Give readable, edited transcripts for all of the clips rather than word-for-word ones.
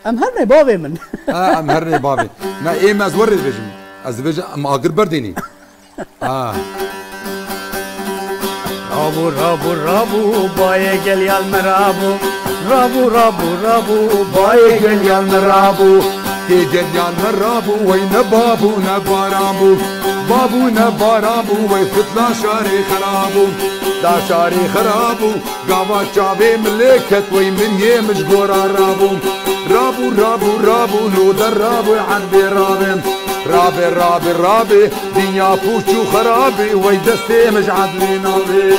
ام هرني بابي من ام هرني بابي ما ايه ما زوري بجم از بج ما اقر برديني رابو رابو رابو باي گل يال مرابو رابو رابو رابو باي گل يال مرابو كي جليان مرابو وين بابو نبارابو بابو نبارابو وي فتلا شاري خرابو دا شاري خرابو قاوا شابي ملكت وي من يمش قورا رابو رابو رابو رابو لو درابو عندي رابي رابي رابي رابي دنيا فوشو خرابي وي دستي مش عدلي نابي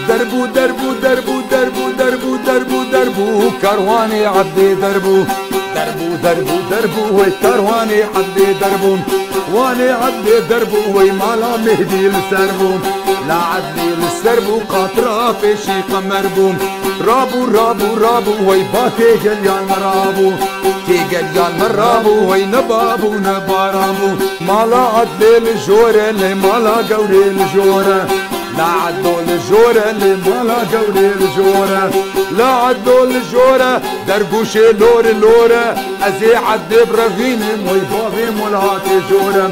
دربو دربو دربو دربو دربو دربو دربو كرواني عدي دربو دربو دربو دربو وي كرواني عدي دربو واني عدي دربو وي مالا مهدي لسربو لا عدي لسربو قاطرة في شي قمربو رابو رابو رابو وي باكي جليان مرابو كي جليان مرابو وي نبابو نبارابو مالا عدي لجورة لي مالا قولي لجورة لا عدوا الجورة اللي مالا قولي الجورة لا عدوا الجورة دربوشي لور لورة ازي عدي برغيني موي بابي مولاتي جورة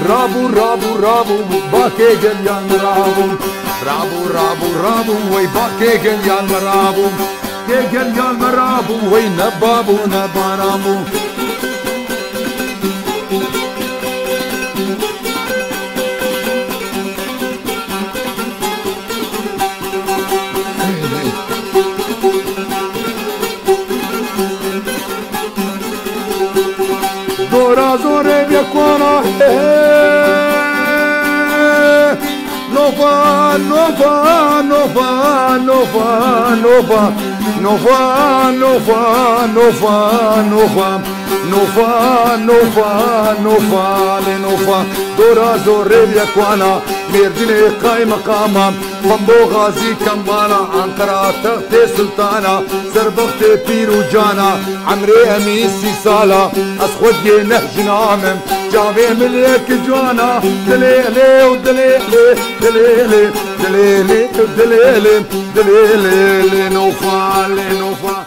رابو رابو رابو باكي قليان رابو رابو رابو رابو وي باكي قليان رابو كي قليان رابو وي نبابو نبارابو دورا زوري بيكوانا نوفا نوفا نوفا نوفا نوفا نوفا نوفا نوفا نوفا نوفا نوفا نوفا لنوفا دورا زوري بيكوانا ميرديني قايمة قامة فمبو غازي كمبانا عنقرة تغتي سلطانة سربختي بيرو جانا عمري اميسي سالة اسخوتي نهج نامم جابي مليك جوانا دليلي ودليلي دليلي دليلي دليلي دليلي لنوفا لنوفا